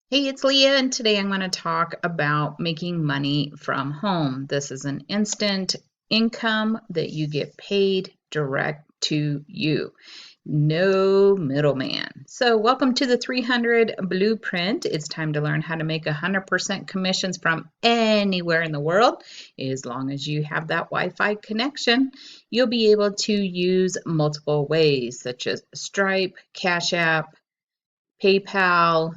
Hey, it's Leah, and today I'm going to talk about making money from home. This is an instant income that you get paid direct to you. No middleman. So welcome to the 300 Blueprint. It's time to learn how to make 100% commissions from anywhere in the world. As long as you have that Wi-Fi connection, you'll be able to use multiple ways such as Stripe, Cash App, PayPal,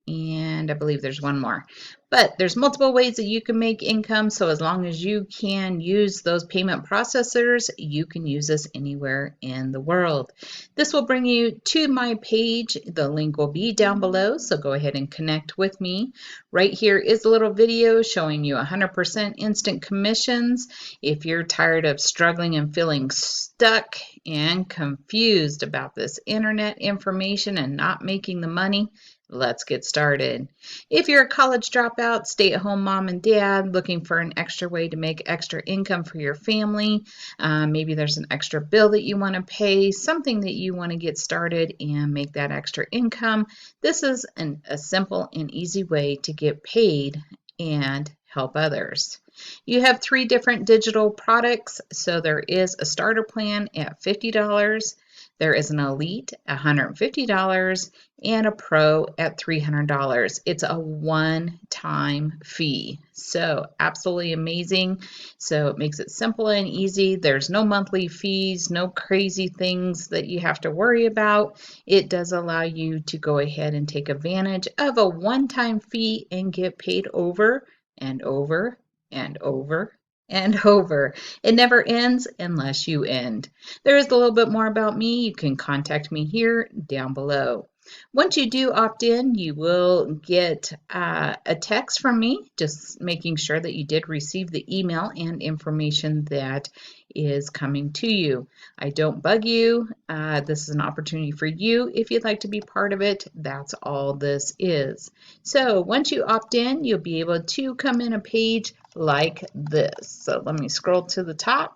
and I believe there's one more. But there's multiple ways that you can make income, so as long as you can use those payment processors, you can use this anywhere in the world. This will bring you to my page. The link will be down below, so go ahead and connect with me. Right here is a little video showing you 100% instant commissions. If you're tired of struggling and feeling stuck and confused about this internet information and not making the money, let's get started. If you're a college dropout, stay-at-home mom and dad looking for an extra way to make extra income for your family, maybe there's an extra bill that you want to pay, something that you want to get started and make that extra income, this is a simple and easy way to get paid and help others. You have 3 different digital products, so there is a starter plan at $50. There is an Elite at $150 and a Pro at $300. It's a one-time fee. So absolutely amazing. So it makes it simple and easy. There's no monthly fees, no crazy things that you have to worry about. It does allow you to go ahead and take advantage of a one-time fee and get paid over and over and over and over. It never ends unless you end. There is a little bit more about me. You can contact me here down below. Once you do opt in, you will get a text from me, just making sure that you did receive the email and information that is coming to you. I don't bug you. This is an opportunity for you. If you'd like to be part of it, that's all this is. So once you opt in, you'll be able to come in a page like this. So let me scroll to the top.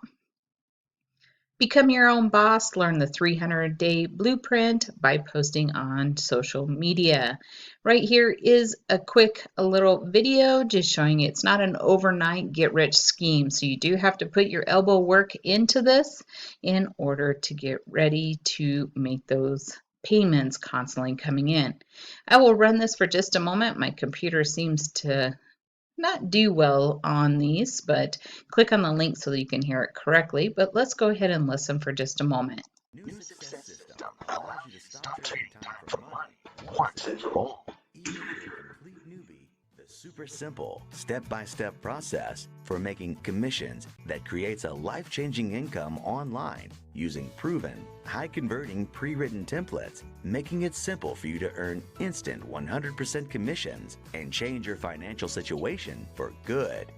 Become your own boss. Learn the 300-day blueprint by posting on social media. Right here is a little video just showing it's not an overnight get-rich scheme. So you do have to put your elbow work into this in order to get ready to make those payments constantly coming in. I will run this for just a moment. My computer seems to not do well on these, but click on the link so that you can hear it correctly. But let's go ahead and listen for just a moment. New success system allows you to stop trading time for money once and for all. Even if you're a complete newbie, the super simple step-by-step process for making commissions that creates a life-changing income online using proven, high-converting pre-written templates, making it simple for you to earn instant 100% commissions and change your financial situation for good.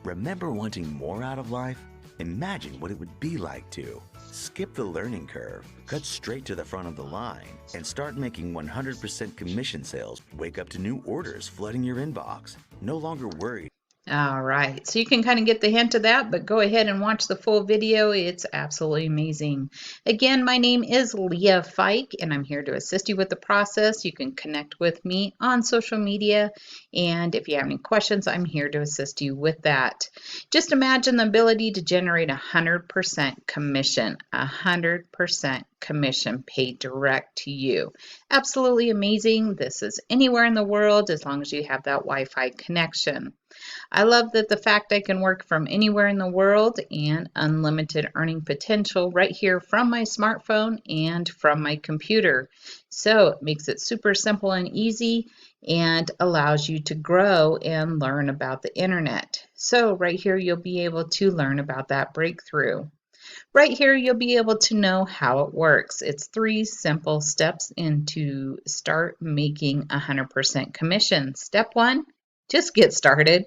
Remember wanting more out of life? Imagine what it would be like to skip the learning curve, cut straight to the front of the line, and start making 100% commission sales. Wake up to new orders flooding your inbox. No longer worried. All right, so you can kind of get the hint of that, but go ahead and watch the full video. It's absolutely amazing. Again, my name is Leah Fike, and I'm here to assist you with the process. You can connect with me on social media, and if you have any questions, I'm here to assist you with that. Just imagine the ability to generate 100% commission, 100% commission paid direct to you. Absolutely amazing. This is anywhere in the world as long as you have that Wi-Fi connection. I love that the fact I can work from anywhere in the world and unlimited earning potential right here from my smartphone and from my computer. So it makes it super simple and easy and allows you to grow and learn about the internet. So right here you'll be able to learn about that breakthrough. Right here, you'll be able to know how it works. It's 3 simple steps into start making 100% commission. Step 1, just get started.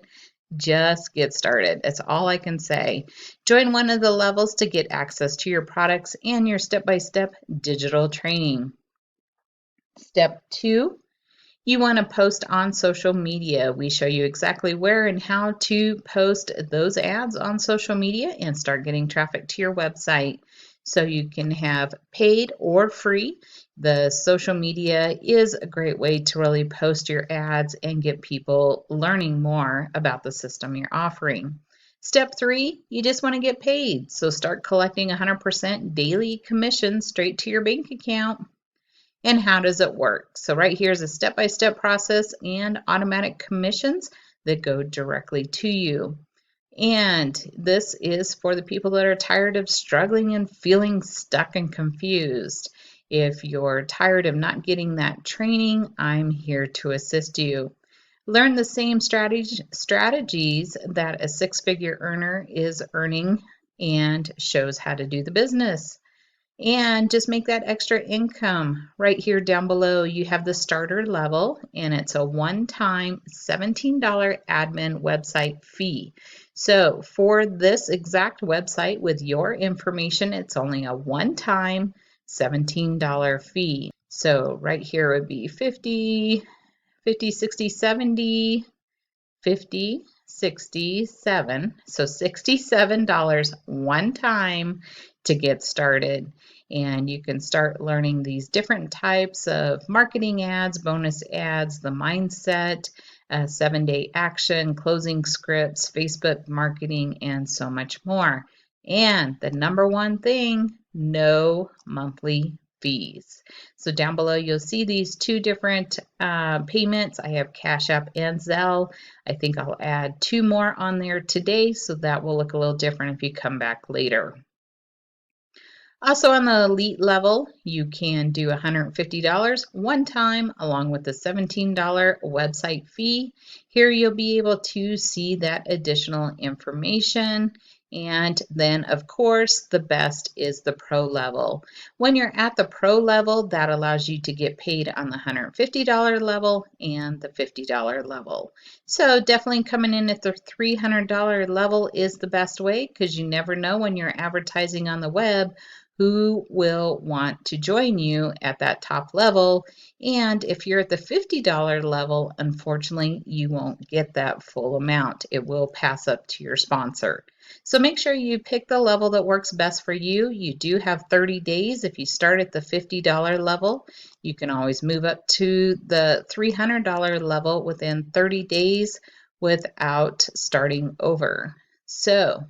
Just get started. That's all I can say. Join one of the levels to get access to your products and your step-by-step digital training. Step 2, you want to post on social media. We show you exactly where and how to post those ads on social media and start getting traffic to your website. So you can have paid or free. The social media is a great way to really post your ads and get people learning more about the system you're offering. Step 3, you just want to get paid. So start collecting 100% daily commission straight to your bank account. And how does it work? So right here is a step-by-step process and automatic commissions that go directly to you. And this is for the people that are tired of struggling and feeling stuck and confused. If you're tired of not getting that training, I'm here to assist you. Learn the same strategies that a six-figure earner is earning and shows how to do the business. And just make that extra income. Right here down below, you have the starter level, and it's a one-time $17 admin website fee. So for this exact website with your information, it's only a one-time $17 fee. So right here would be 50, 60, 70, 50, 67. So $67 one time to get started. And you can start learning these different types of marketing ads, bonus ads, the mindset, 7-day action, closing scripts, Facebook marketing, and so much more. And the number one thing, no monthly fees. So down below you'll see these two different payments. I have Cash App and Zelle. I think I'll add 2 more on there today, so that will look a little different if you come back later. Also on the elite level, you can do $150 one time along with the $17 website fee. Here you'll be able to see that additional information. And then of course, the best is the pro level. When you're at the pro level, that allows you to get paid on the $150 level and the $50 level. So definitely coming in at the $300 level is the best way, because you never know when you're advertising on the web who will want to join you at that top level. And if you're at the $50 level, unfortunately, you won't get that full amount. It will pass up to your sponsor. So make sure you pick the level that works best for you. You do have 30 days. If you start at the $50 level, you can always move up to the $300 level within 30 days without starting over. So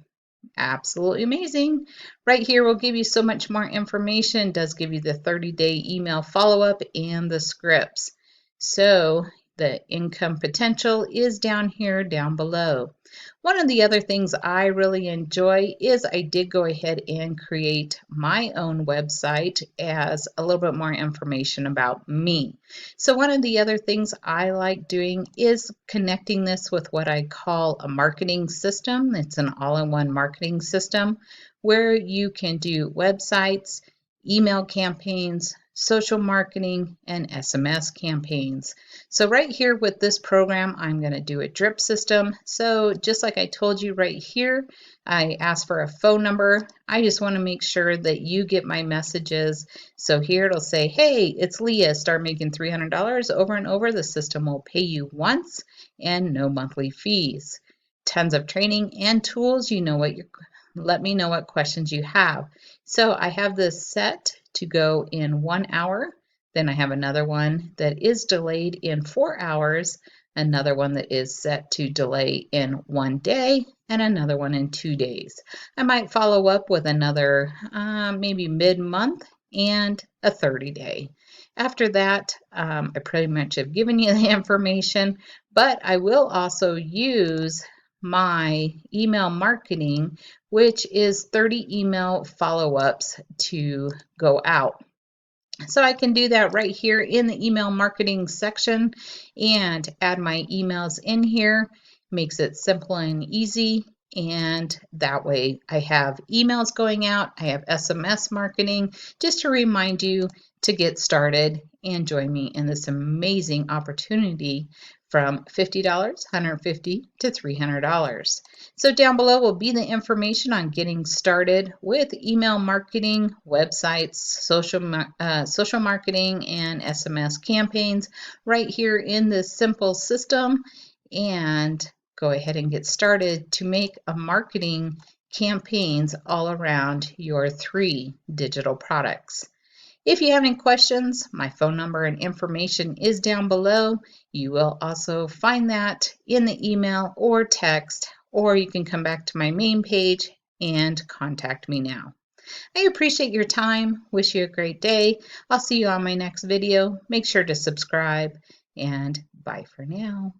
absolutely amazing. Right here will give you so much more information. It does give you the 30-day email follow-up and the scripts. So the income potential is down here down below. One of the other things I really enjoy is I did go ahead and create my own website as a little bit more information about me. So one of the other things I like doing is connecting this with what I call a marketing system. It's an all-in-one marketing system where you can do websites, email campaigns, social marketing, and SMS campaigns. So right here with this program, I'm going to do a drip system. So just like I told you right here, I asked for a phone number. I just want to make sure that you get my messages. So here it'll say, hey, it's Leah, start making $300 over and over. The system will pay you once and no monthly fees. Tons of training and tools. You know what let me know what questions you have. So I have this set to go in 1 hour. Then I have another one that is delayed in 4 hours, another one that is set to delay in 1 day, and another one in 2 days. I might follow up with another maybe mid-month and a 30-day. After that, I pretty much have given you the information, but I will also use my email marketing, which is 30 email follow-ups to go out. So I can do that right here in the email marketing section and add my emails in here. Makes it simple and easy. And that way I have emails going out. I have SMS marketing just to remind you to get started and join me in this amazing opportunity from $50, $150 to $300. So down below will be the information on getting started with email marketing, websites, social marketing, and SMS campaigns right here in this simple system. And go ahead and get started to make a marketing campaigns all around your 3 digital products. If you have any questions, my phone number and information is down below. You will also find that in the email or text, or you can come back to my main page and contact me now. I appreciate your time. Wish you a great day. I'll see you on my next video. Make sure to subscribe, and bye for now.